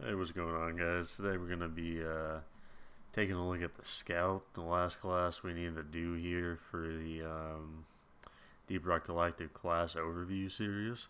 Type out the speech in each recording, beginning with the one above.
Hey, what's going on, guys? Today we're going to be taking a look at the Scout, the last class we need to do here for the Deep Rock Galactic class overview series.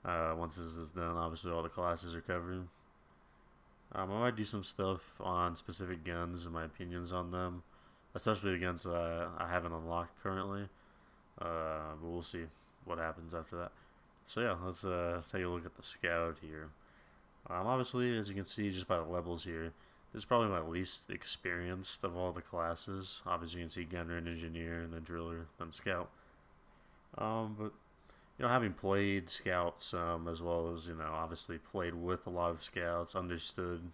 Once this is done, obviously all the classes are covered. I might do some stuff on specific guns and my opinions on them, especially the guns that I haven't unlocked currently. But we'll see what happens after that. So yeah, let's take a look at the Scout here. Obviously, as you can see just by the levels here, this is probably my least experienced of all the classes. Obviously, you can see Gunner and Engineer, and then Driller, then Scout. But having played Scouts as well as obviously played with a lot of Scouts, understood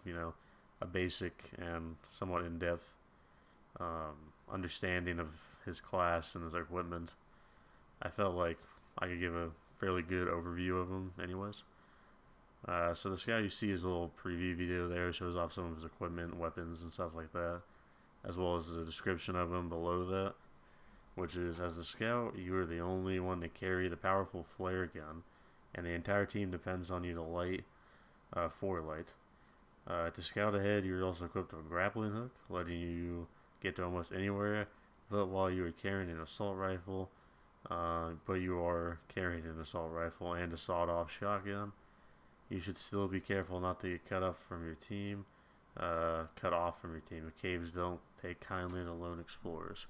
a basic and somewhat in-depth understanding of his class and his equipment. I felt like I could give a fairly good overview of him, anyways. So the Scout you see his little preview video there shows off some of his equipment, weapons, and stuff like that, as well as the description of him below that, which is, as the Scout, you are the only one to carry the powerful flare gun, and the entire team depends on you to light, for light. To scout ahead, you're also equipped with a grappling hook, letting you get to almost anywhere, but while you are carrying an assault rifle, but you are carrying an assault rifle and a sawed-off shotgun. You should still be careful not to get cut off from your team. The caves don't take kindly to lone explorers.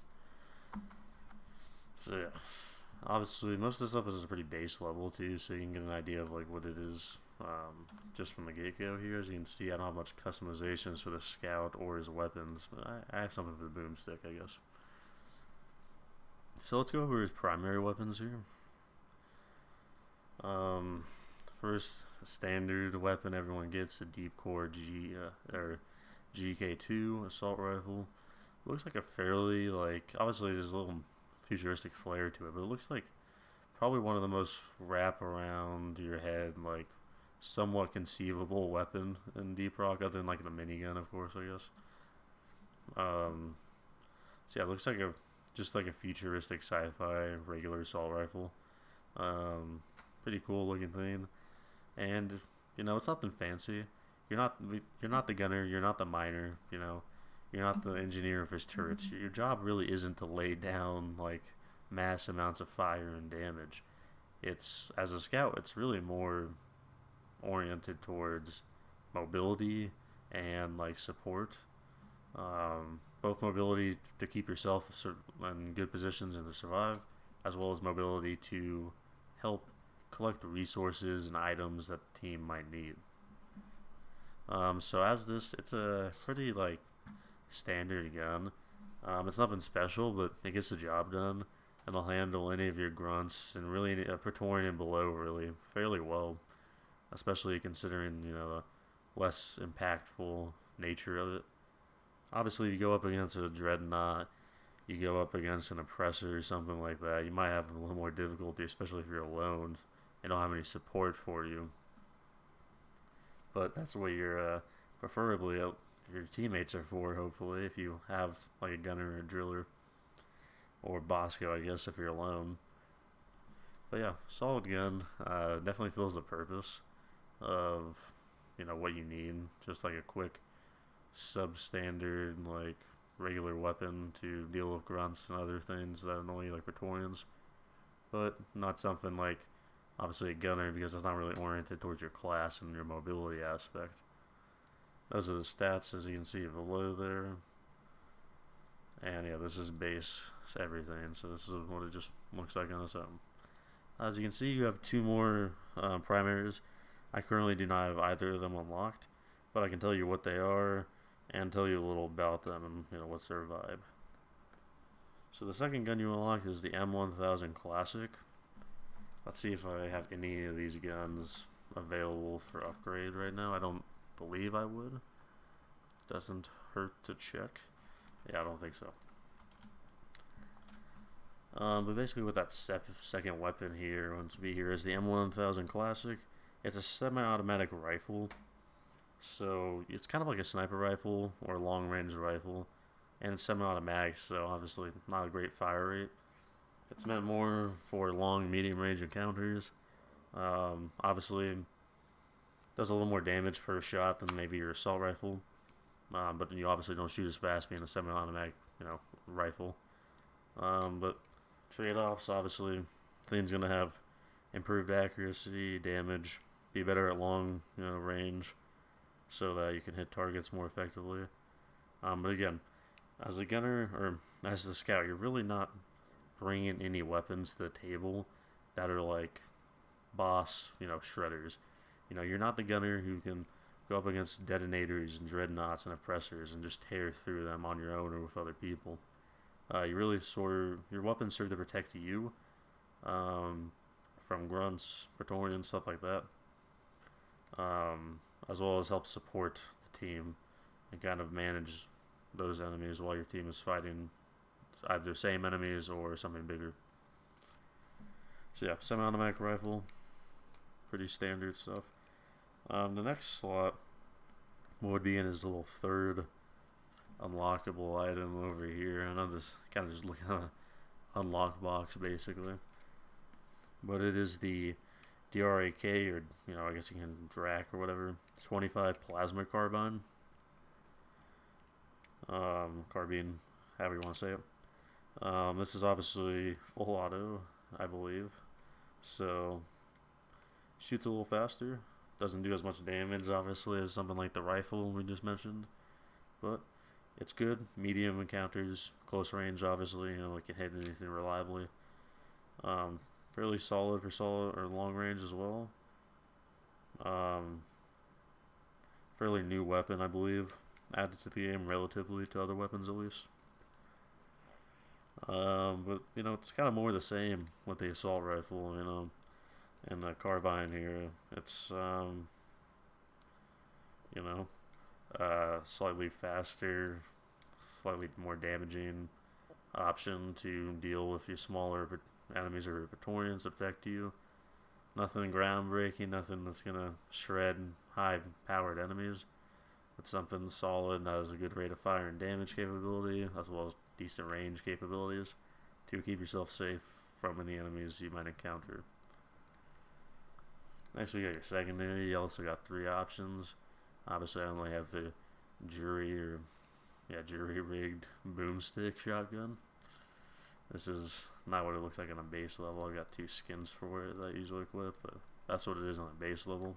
So yeah, obviously most of the stuff is a pretty base level too, so you can get an idea of like what it is just from the get-go here. As you can see, I don't have much customizations for the Scout or his weapons, but I have something for the boomstick, I guess. So let's go over his primary weapons here. First standard weapon everyone gets, a deep core Gk2 Assault Rifle. Looks like a fairly, obviously there's a little futuristic flair to it, but it looks like probably one of the most wrap around your head, somewhat conceivable weapon in Deep Rock, other than the minigun, of course, I guess. So yeah, it looks like just like a futuristic sci-fi regular assault rifle. Pretty cool looking thing. And it's nothing fancy. You're not the gunner. You're not the miner. You're not the engineer of his turrets. Your job really isn't to lay down mass amounts of fire and damage. It's as a scout. It's really more oriented towards mobility and support. Both mobility to keep yourself in good positions and to survive, as well as mobility to help collect the resources and items that the team might need. So as this, it's a pretty standard gun. It's nothing special, but it gets the job done. It'll handle any of your grunts and really Praetorian and below really fairly well, especially considering the less impactful nature of it. Obviously, if you go up against a dreadnought, you go up against an oppressor or something like that, you might have a little more difficulty, especially if you're alone and don't have any support for you. But that's what your preferably your teammates are for, hopefully, if you have a gunner or a driller. Or Bosco, I guess, if you're alone. But yeah, solid gun. Definitely fills the purpose of what you need. Just a quick substandard regular weapon to deal with grunts and other things that annoy you, like Praetorians. But not something obviously a gunner, because it's not really oriented towards your class and your mobility aspect. Those are the stats, as you can see below there. And yeah, this is base everything, so this is what it just looks like on its own. As you can see, you have two more primaries. I currently do not have either of them unlocked, but I can tell you what they are and tell you a little about them and what's their vibe. So the second gun you unlock is the M1000 Classic. Let's see if I have any of these guns available for upgrade right now. I don't believe I would. Doesn't hurt to check. Yeah, I don't think so. But basically with that second weapon here, once we here is the M1000 Classic. It's a semi-automatic rifle. So it's kind of like a sniper rifle or a long-range rifle. And it's semi-automatic, so obviously not a great fire rate. It's meant more for long, medium-range encounters. Obviously, Does a little more damage per shot than maybe your assault rifle, but you obviously don't shoot as fast being a semi-automatic, rifle. But trade-offs, obviously, thing's gonna have improved accuracy, damage, be better at long, range, so that you can hit targets more effectively. But again, as a gunner or as the scout, you're really not bringing any weapons to the table that are like boss, shredders. You're not the gunner who can go up against detonators and dreadnoughts and oppressors and just tear through them on your own or with other people. You really your weapons serve to protect you from grunts, Praetorians, stuff like that, as well as help support the team and kind of manage those enemies while your team is fighting either same enemies or something bigger. So yeah, semi-automatic rifle, pretty standard stuff. The next slot would be in his little third unlockable item over here. I know this kind of just looking at an unlock box basically, but it is the DRAK, or I guess you can DRAC or whatever, 25 plasma carbine. Carbine, however you want to say it. This is obviously full auto, I believe, so shoots a little faster. Doesn't do as much damage, obviously, as something like the rifle we just mentioned, but it's good. Medium encounters, close range, obviously, it can hit anything reliably. Fairly solid for solid or long range as well. Fairly new weapon, I believe, added to the game relatively to other weapons at least. But it's kind of more the same with the assault rifle, and the carbine here. It's slightly faster, slightly more damaging option to deal with your smaller enemies or Praetorians that affect you. Nothing groundbreaking, nothing that's gonna shred high-powered enemies. But something solid that has a good rate of fire and damage capability, as well as decent range capabilities to keep yourself safe from any enemies you might encounter. Next, we got your secondary. You also got 3 options. Obviously, I only have the jury rigged boomstick shotgun. This is not what it looks like on a base level. I got 2 skins for it that I usually equip, but that's what it is on a base level.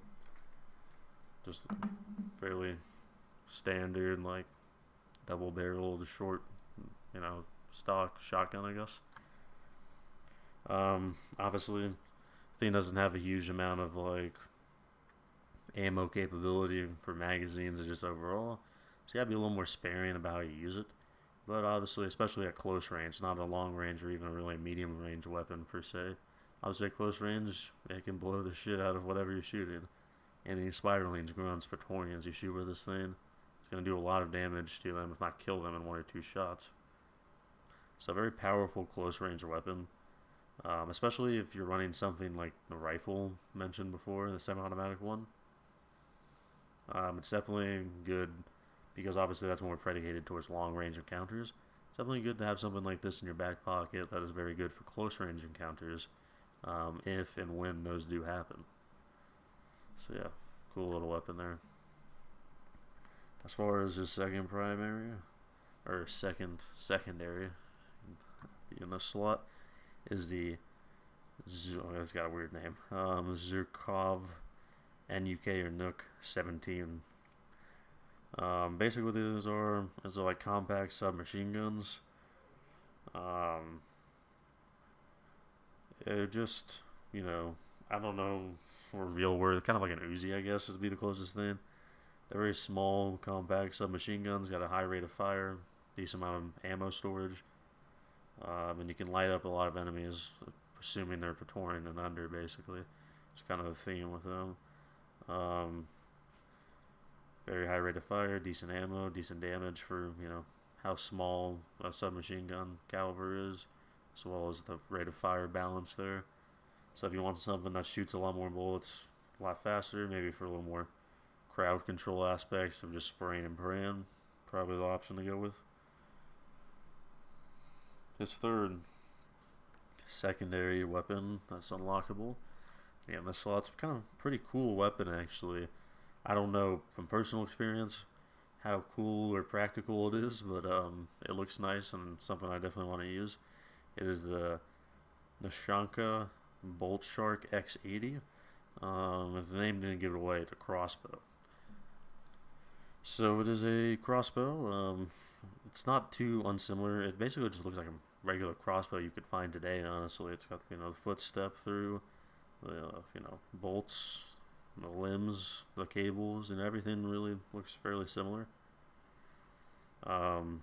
Just fairly standard, like double-barreled, short, stock shotgun, I guess. Obviously, the thing doesn't have a huge amount of like ammo capability for magazines or just overall, so you gotta be a little more sparing about how you use it. But obviously, especially at close range, not a long range or even a really medium range weapon per se. Obviously, at close range, it can blow the shit out of whatever you're shooting. Any spiderlings, grunts, Praetorians you shoot with this thing, it's going to do a lot of damage to them, if not kill them in 1 or 2 shots. So a very powerful close range weapon, especially if you're running something like the rifle mentioned before, the semi-automatic one. It's definitely good because obviously that's more predicated towards long range encounters. It's definitely good to have something like this in your back pocket that is very good for close range encounters, if and when those do happen. So yeah, cool little weapon there. As far as his second primary, or secondary in the slot, is the it's got a weird name, Zhukov NUK or Nook 17. Basically, these are like compact submachine guns. It just, I don't know for real word, kind of like an Uzi, I guess, would be the closest thing. They're very small, compact submachine guns, got a high rate of fire, decent amount of ammo storage, and you can light up a lot of enemies, assuming they're Praetorian and under, basically. It's kind of the theme with them. Very high rate of fire, decent ammo, decent damage for, how small a submachine gun caliber is, as well as the rate of fire balance there. So if you want something that shoots a lot more bullets, a lot faster, maybe for a little more crowd control aspects of just spraying and praying, probably the option to go with. His third secondary weapon that's unlockable. Yeah, this slot's kind of pretty cool weapon actually. I don't know from personal experience how cool or practical it is, but it looks nice and something I definitely want to use. It is the Shanka Bolt Shark X80. If the name didn't give it away, it's a crossbow. So it is a crossbow. It's not too unsimilar. It basically just looks like a regular crossbow you could find today. Honestly, it's got the footstep through, the bolts, the limbs, the cables, and everything really looks fairly similar. Um,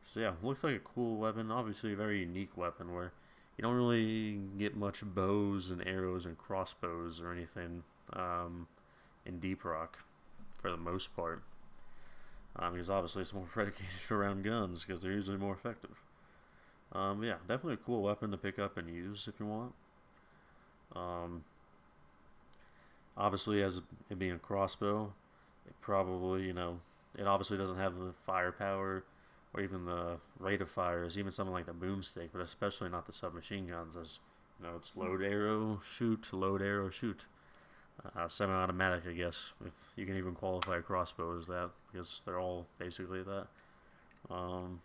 so yeah, looks like a cool weapon. Obviously, a very unique weapon where you don't really get much bows and arrows and crossbows or anything in Deep Rock for the most part. Because obviously it's more predicated around guns because they're usually more effective. Yeah, definitely a cool weapon to pick up and use if you want. Um, Obviously, as it being a crossbow, it probably, it obviously doesn't have the firepower or even the rate of fire as even something like the boomstick, but especially not the submachine guns. As it's load arrow, shoot. Semi-automatic, I guess, if you can even qualify a crossbow as that, because they're all basically that. Um,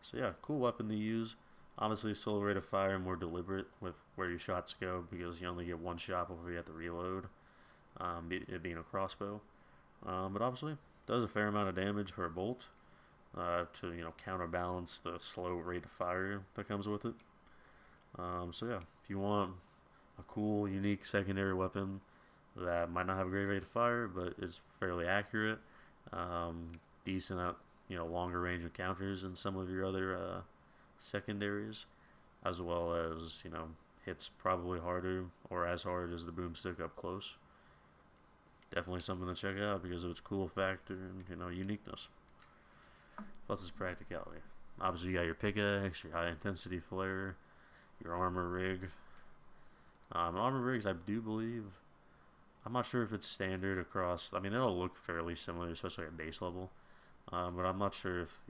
so yeah, cool weapon to use. Obviously, slow rate of fire, more deliberate with where your shots go, because you only get one shot before you have to reload. It being a crossbow, but obviously does a fair amount of damage for a bolt to counterbalance the slow rate of fire that comes with it. So yeah, if you want a cool, unique secondary weapon that might not have a great rate of fire, but is fairly accurate, decent at longer range encounters than some of your other secondaries, as well as hits probably harder or as hard as the boomstick up close. Definitely something to check out because of its cool factor and uniqueness. Plus its practicality. Obviously, you got your pickaxe, your high intensity flare, your armor rig. Armor rigs, I do believe. I'm not sure if it's standard across. I mean, they all look fairly similar, especially at base level. But I'm not sure if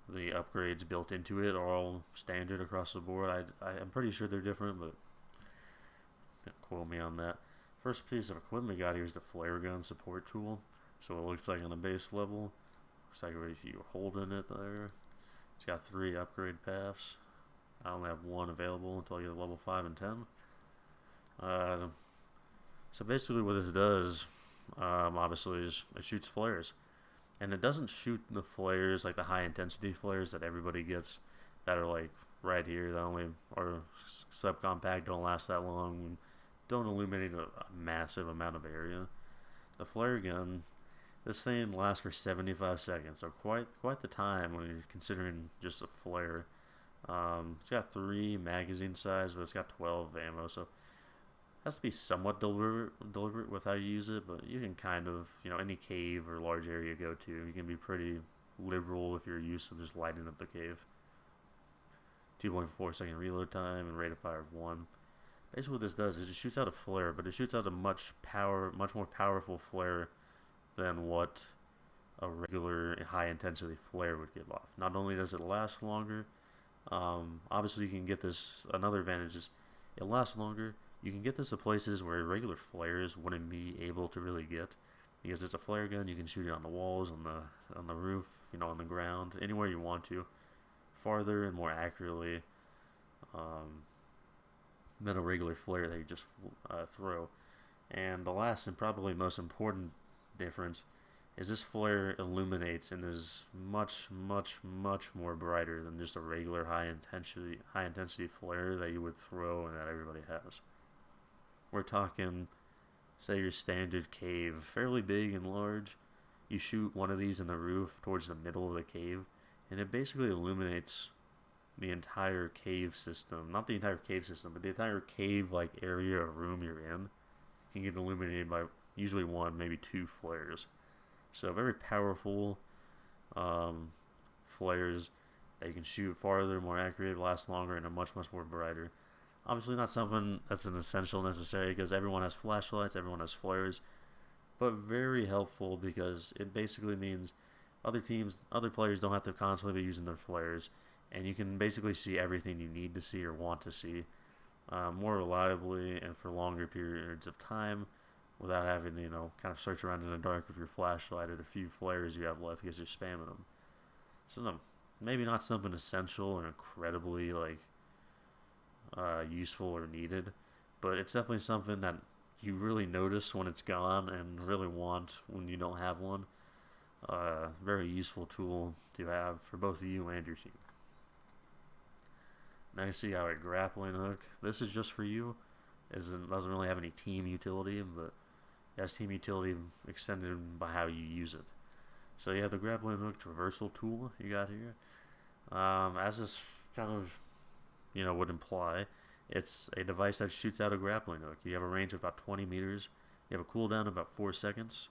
the upgrades built into it are all standard across the board. I'm pretty sure they're different, but don't quote me on that. First piece of equipment we got here is the flare gun support tool. So it looks like on the base level. Looks like if you're holding it there. It's got 3 upgrade paths. I only have 1 available until I get level 5 and 10. So basically what this does, obviously, is it shoots flares. And it doesn't shoot the flares, like the high intensity flares that everybody gets, that are like right here, that only are subcompact, don't last that long, don't illuminate a massive amount of area. The flare gun, this thing lasts for 75 seconds, so quite the time when you're considering just a flare. It's got 3 magazine size, but it's got 12 ammo, so it has to be somewhat deliberate with how you use it, but you can kind of, any cave or large area you go to, you can be pretty liberal with your use of just lighting up the cave. 2.4 second reload time and rate of fire of 1. Basically what this does is it shoots out a flare, but it shoots out a much more powerful flare than what a regular high intensity flare would give off. Not only does it last longer, obviously you can get this, another advantage is it lasts longer. You can get this to places where regular flares wouldn't be able to really get, because it's a flare gun. You can shoot it on the walls, on the roof, on the ground, anywhere you want to, farther and more accurately than a regular flare that you just throw. And the last and probably most important difference is this flare illuminates and is much more brighter than just a regular high intensity flare that you would throw and that everybody has. We're talking, say, your standard cave, fairly big and large. You shoot one of these in the roof towards the middle of the cave, and it basically illuminates the entire cave system. Not the entire cave system, but the entire cave-like area or room you're in can get illuminated by usually 1, maybe 2 flares. So very powerful flares that you can shoot farther, more accurate, last longer, and are much more brighter. Obviously not something that's an essential necessary because everyone has flashlights, everyone has flares, but very helpful because it basically means other players don't have to constantly be using their flares, and you can basically see everything you need to see or want to see more reliably and for longer periods of time without having to, kind of search around in the dark with your flashlight at a few flares you have left because you're spamming them. So no, maybe not something essential or incredibly useful or needed, but it's definitely something that you really notice when it's gone and really want when you don't have one. Very useful tool to have for both you and your team. Next, you got a grappling hook. This is just for you. Doesn't really have any team utility, but it has team utility extended by how you use it. So you have the grappling hook traversal tool you got here. As this kind of would imply, it's a device that shoots out a grappling hook. You have a range of about 20 meters. You have a cooldown of about 4 seconds.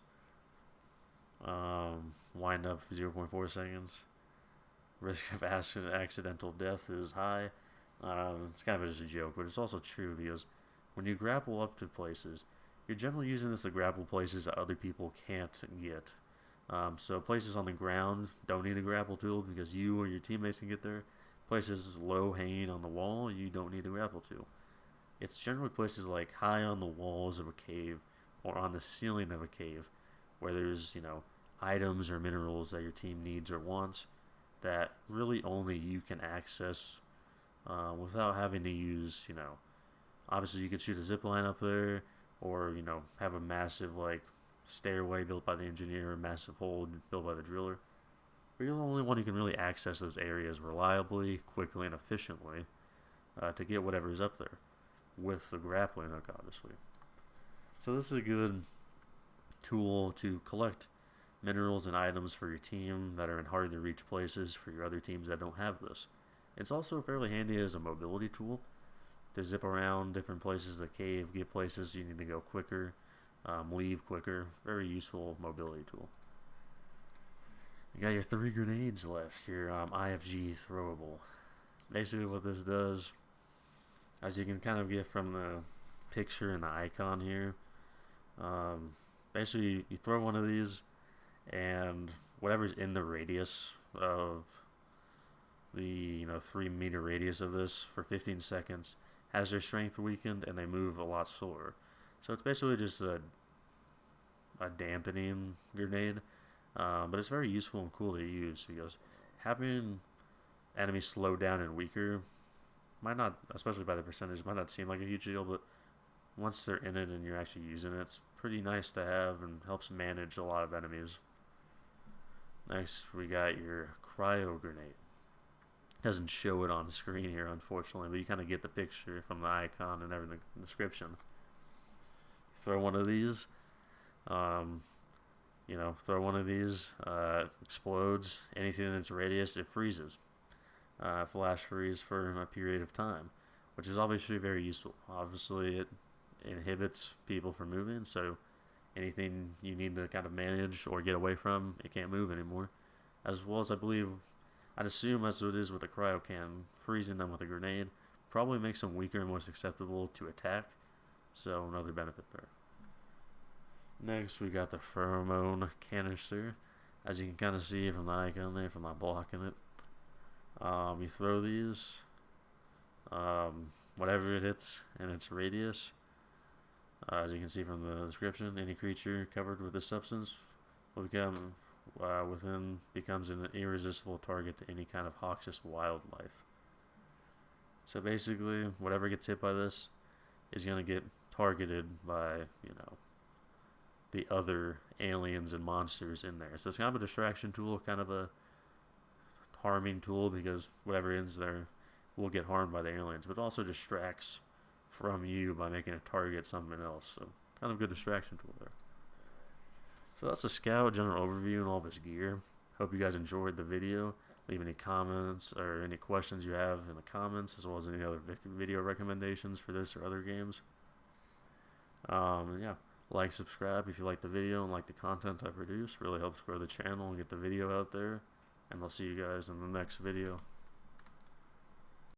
Wind up 0.4 seconds. Risk of accidental death is high. It's kind of just a joke, but it's also true because when you grapple up to places, you're generally using this to grapple places that other people can't get. So places on the ground don't need a grapple tool because you or your teammates can get there. Places low hanging on the wall, you don't need a grapple tool. It's generally places like high on the walls of a cave or on the ceiling of a cave where there's, items or minerals that your team needs or wants that really only you can access without having to use, obviously you could shoot a zip line up there or, have a massive, stairway built by the engineer, a massive hole built by the driller. But you're the only one who can really access those areas reliably, quickly, and efficiently to get whatever is up there with the grappling hook, obviously. So this is a good tool to collect minerals and items for your team that are in hard to reach places for your other teams that don't have this. It's also fairly handy as a mobility tool to zip around different places of the cave, get places you need to go quicker, leave quicker. Very useful mobility tool. You got your 3 grenades left, your IFG throwable. Basically what this does, as you can kind of get from the picture and the icon here, basically you throw one of these and whatever's in the radius of the 3-meter radius of this for 15 seconds has their strength weakened and they move a lot slower. So it's basically just a dampening grenade, but it's very useful and cool to use because having enemies slow down and weaker might not, especially by the percentage, might not seem like a huge deal, but once they're in it and you're actually using it, it's pretty nice to have and helps manage a lot of enemies. Next, we got your Cryo Grenade. Doesn't show it on the screen here, unfortunately, but you kind of get the picture from the icon and everything in the description. Throw one of these, explodes. Anything in its radius, it freezes. Flash freeze for a period of time, which is obviously very useful. Obviously, it inhibits people from moving, so anything you need to kind of manage or get away from, it can't move anymore. As well as I'd assume as it is with the cryo can, freezing them with a grenade probably makes them weaker and more susceptible to attack, so another benefit there. Next, we got the Pheromone Canister. As you can kind of see from the icon there, from my blocking it. You throw these, whatever it hits in its radius. As you can see from the description, any creature covered with this substance will becomes an irresistible target to any kind of noxious wildlife. So basically, whatever gets hit by this is going to get targeted by, the other aliens and monsters in there. So it's kind of a distraction tool, kind of a harming tool, because whatever is there will get harmed by the aliens, but it also distracts from you by making it target something else. So kind of good distraction tool there. So that's a scout general overview and all of his gear. Hope you guys enjoyed the video. Leave any comments or any questions you have in the comments, as well as any other video recommendations for this or other games. Yeah, like, subscribe if you like the video and like the content I produce. Really helps grow the channel and get the video out there. And I'll see you guys in the next video.